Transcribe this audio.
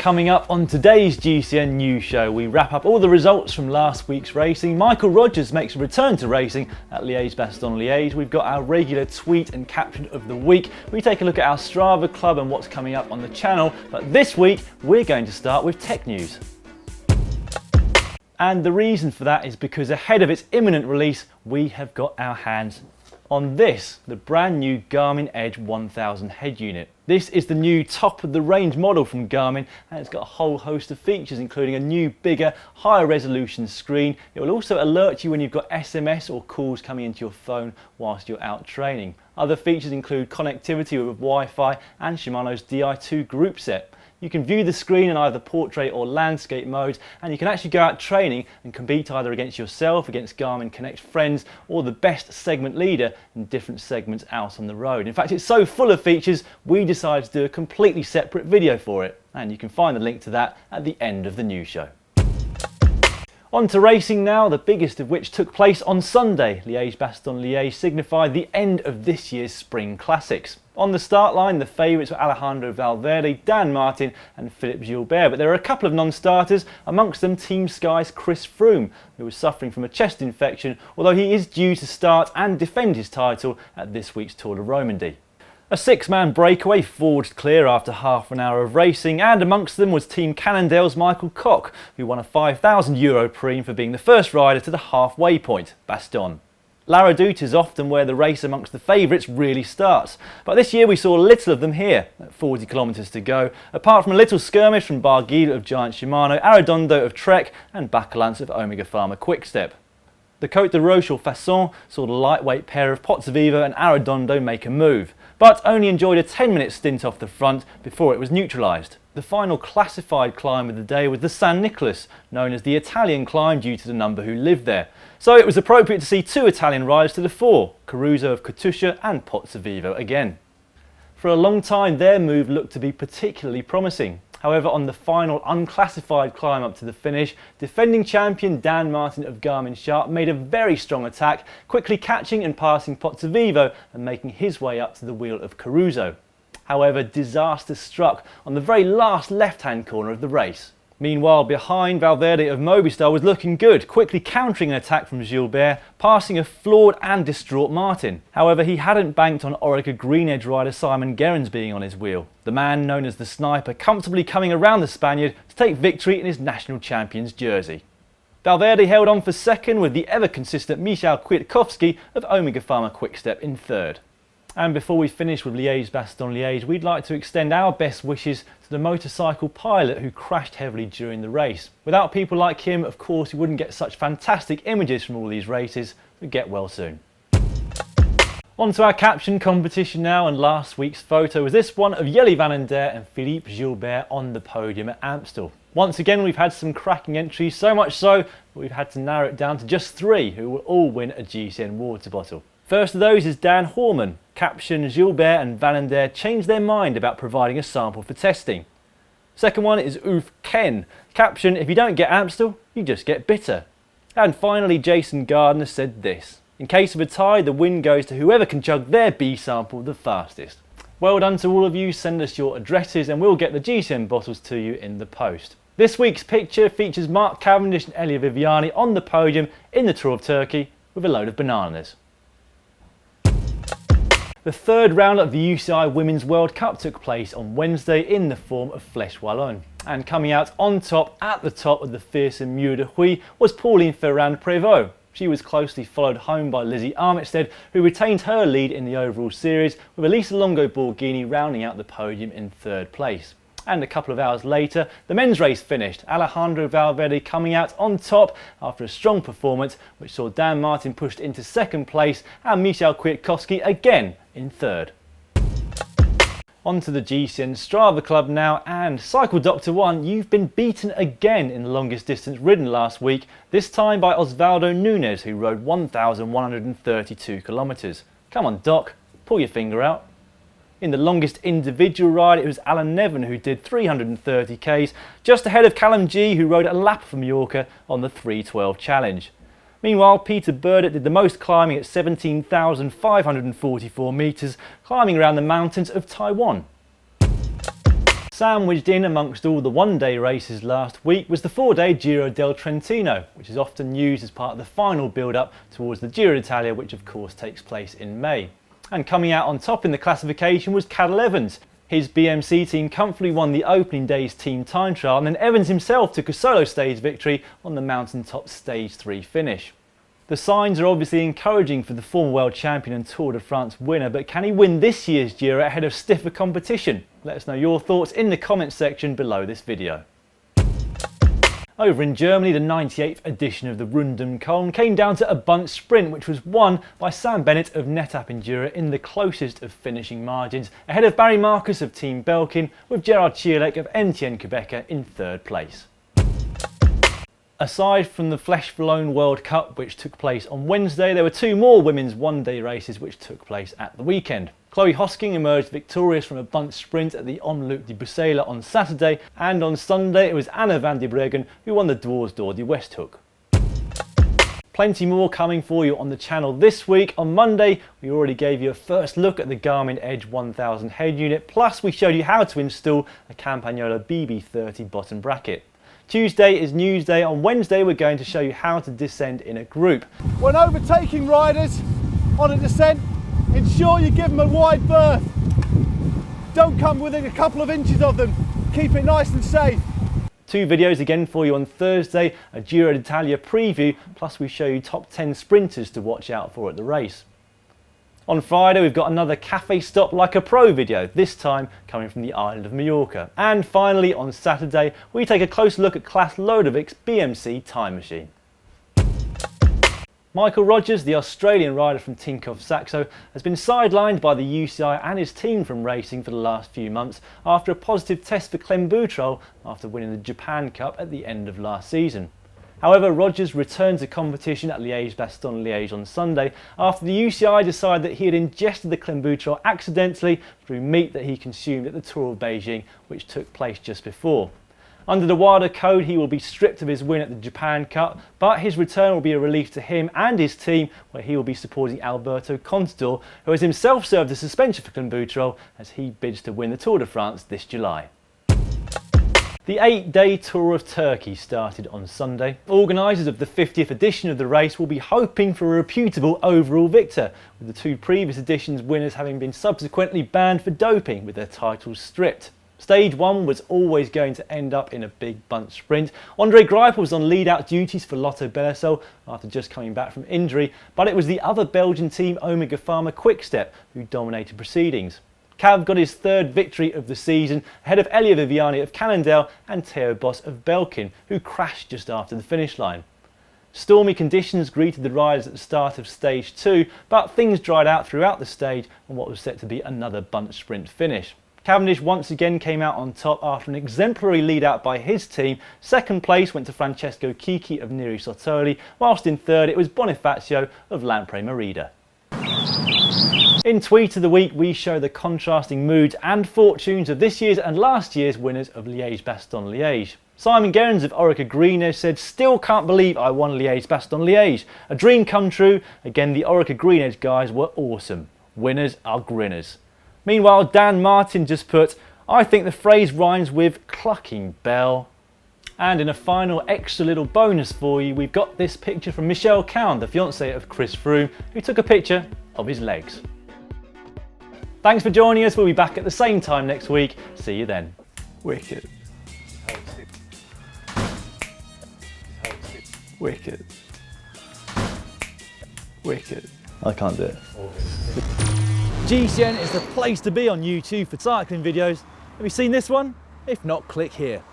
Coming up on today's GCN News Show, we wrap up all the results from last week's racing. Michael Rogers makes a return to racing at Liege-Bastogne-Liege. We've got our regular tweet and caption of the week. We take a look at our Strava club and what's coming up on the channel. But this week, we're going to start with tech news. And the reason for that is because ahead of its imminent release, we have got our hands on this, the brand new Garmin Edge 1000 head unit. This is the new top of the range model from Garmin, and it's got a whole host of features including a new, bigger, higher resolution screen. It will also alert you when you've got SMS or calls coming into your phone whilst you're out training. Other features include connectivity with Wi-Fi and Shimano's Di2 group set. You can view the screen in either portrait or landscape modes, and you can actually go out training and compete either against yourself, against Garmin Connect friends, or the best segment leader in different segments out on the road. In fact, it's so full of features, we decided to do a completely separate video for it, and you can find the link to that at the end of the news show. On to racing now, the biggest of which took place on Sunday. Liege-Bastogne-Liege signified the end of this year's Spring Classics. On the start line, the favourites were Alejandro Valverde, Dan Martin and Philippe Gilbert, but there are a couple of non-starters, amongst them Team Sky's Chris Froome, who was suffering from a chest infection, although he is due to start and defend his title at this week's Tour de Romandie. A six-man breakaway forged clear after half an hour of racing, and amongst them was Team Cannondale's Michael Koch, who won a €5,000 prime for being the first rider to the halfway point, Bastogne. La Redoute is often where the race amongst the favourites really starts, but this year we saw little of them here, at 40 kilometres to go, apart from a little skirmish from Barguil of Giant Shimano, Arredondo of Trek and Bacalance of Omega Pharma Quickstep. The Côte de Roche or Fasson saw the lightweight pair of Pozzovivo and Arredondo make a move, but only enjoyed a 10-minute stint off the front before it was neutralised. The final classified climb of the day was the San Nicolas, known as the Italian climb due to the number who lived there. So it was appropriate to see two Italian riders to the fore, Caruso of Katusha and Pozzovivo again. For a long time their move looked to be particularly promising. However, on the final unclassified climb up to the finish, defending champion Dan Martin of Garmin Sharp made a very strong attack, quickly catching and passing Pozzovivo and making his way up to the wheel of Caruso. However, disaster struck on the very last left-hand corner of the race. Meanwhile, behind, Valverde of Movistar was looking good, quickly countering an attack from Gilbert, passing a flawed and distraught Martin. However, he hadn't banked on Orica Green Edge rider Simon Gerrans being on his wheel. The man known as the Sniper comfortably coming around the Spaniard to take victory in his national champion's jersey. Valverde held on for second with the ever-consistent Michal Kwiatkowski of Omega Pharma Quickstep in third. And before we finish with Liege-Bastogne-Liege, we'd like to extend our best wishes to the motorcycle pilot who crashed heavily during the race. Without people like him, of course, we wouldn't get such fantastic images from all these races, so get well soon. On to our caption competition now, and last week's photo was this one of Jelle van den Der and Philippe Gilbert on the podium at Amstel. Once again, we've had some cracking entries, so much so that we've had to narrow it down to just three who will all win a GCN water bottle. First of those is Dan Horman. Caption: Gilbert and van den Der changed their mind about providing a sample for testing. Second one is Oof Ken. Caption: if you don't get Amstel, you just get bitter. And finally, Jason Gardner said this: in case of a tie, the win goes to whoever can chug their B sample the fastest. Well done to all of you. Send us your addresses and we'll get the GCN bottles to you in the post. This week's picture features Mark Cavendish and Elia Viviani on the podium in the Tour of Turkey with a load of bananas. The third round of the UCI Women's World Cup took place on Wednesday in the form of Fleche Wallone. And coming out on top at the top of the fearsome Mur de Huy was Pauline Ferrand-Prevot. She was closely followed home by Lizzie Armitstead, who retained her lead in the overall series, with Elisa Longo Borghini rounding out the podium in third place. And a couple of hours later, the men's race finished, Alejandro Valverde coming out on top after a strong performance which saw Dan Martin pushed into second place and Michal Kwiatkowski again in third. On to the GCN Strava Club now, and Cycle Doctor 1, you've been beaten again in the longest distance ridden last week, this time by Osvaldo Nunes, who rode 1,132 kilometres. Come on Doc, pull your finger out. In the longest individual ride, it was Alan Nevin who did 330 k's, just ahead of Callum G, who rode a lap for Mallorca on the 312 challenge. Meanwhile, Peter Burdett did the most climbing at 17,544 metres, climbing around the mountains of Taiwan. Sandwiched in amongst all the one-day races last week was the 4-day Giro del Trentino, which is often used as part of the final build-up towards the Giro d'Italia, which of course takes place in May. And coming out on top in the classification was Cadel Evans. His BMC team comfortably won the opening day's team time trial, and then Evans himself took a solo stage victory on the mountaintop stage 3 finish. The signs are obviously encouraging for the former world champion and Tour de France winner, but can he win this year's Giro ahead of stiffer competition? Let us know your thoughts in the comments section below this video. Over in Germany, the 98th edition of the Rundum-Köln came down to a bunt sprint, which was won by Sam Bennett of NetApp Enduro in the closest of finishing margins, ahead of Barry Marcus of Team Belkin, with Gerard Ciolek of NTN Quebec in third place. Aside from the Fleche Wallone World Cup, which took place on Wednesday, there were two more women's one-day races which took place at the weekend. Chloe Hosking emerged victorious from a bunt sprint at the Omloop de Bruxelles on Saturday, and on Sunday it was Anna van der Breggen who won the Dwars Door de Westhoek. Plenty more coming for you on the channel this week. On Monday, we already gave you a first look at the Garmin Edge 1000 head unit, plus we showed you how to install a Campagnola BB30 bottom bracket. Tuesday is news day. On Wednesday, we're going to show you how to descend in a group. When overtaking riders on a descent, ensure you give them a wide berth. Don't come within a couple of inches of them. Keep it nice and safe. Two videos again for you on Thursday, a Giro d'Italia preview, plus we show you top 10 sprinters to watch out for at the race. On Friday, we've got another Cafe Stop Like a Pro video, this time coming from the island of Mallorca. And finally, on Saturday, we take a close look at Klas Lodewig's BMC time machine. Michael Rogers, the Australian rider from Tinkoff Saxo, has been sidelined by the UCI and his team from racing for the last few months after a positive test for clenbuterol after winning the Japan Cup at the end of last season. However, Rogers returned to competition at Liege-Bastogne-Liege on Sunday after the UCI decided that he had ingested the clenbuterol accidentally through meat that he consumed at the Tour of Beijing, which took place just before. Under the WADA code, he will be stripped of his win at the Japan Cup, but his return will be a relief to him and his team, where he will be supporting Alberto Contador, who has himself served a suspension for clenbuterol as he bids to win the Tour de France this July. The 8-day Tour of Turkey started on Sunday. Organisers of the 50th edition of the race will be hoping for a reputable overall victor, with the two previous editions' winners having been subsequently banned for doping with their titles stripped. Stage 1 was always going to end up in a big bunt sprint. Andre Greipel was on lead-out duties for Lotto Belisol after just coming back from injury, but it was the other Belgian team Omega Pharma Quickstep who dominated proceedings. Cav got his third victory of the season ahead of Elia Viviani of Cannondale and Theo Bos of Belkin, who crashed just after the finish line. Stormy conditions greeted the riders at the start of stage 2, but things dried out throughout the stage on what was set to be another bunt sprint finish. Cavendish once again came out on top after an exemplary lead out by his team. Second place went to Francesco Chicchi of Neri Sottoli, whilst in third it was Bonifacio of Lampre Merida. In Tweet of the Week, we show the contrasting moods and fortunes of this year's and last year's winners of Liege-Bastogne-Liege. Simon Gerrans of Orica Green-Edge said, "Still can't believe I won Liege-Bastogne-Liege. A dream come true." Again, the Orica Green-Edge guys were awesome. Winners are grinners. Meanwhile, Dan Martin just put, "I think the phrase rhymes with clucking bell." And in a final extra little bonus for you, we've got this picture from Michal, the fiancée of Chris Froome, who took a picture of his legs. Thanks for joining us. We'll be back at the same time next week. See you then. Wicked. Wicked. Wicked. I can't do it. GCN is the place to be on YouTube for cycling videos. Have you seen this one? If not, click here.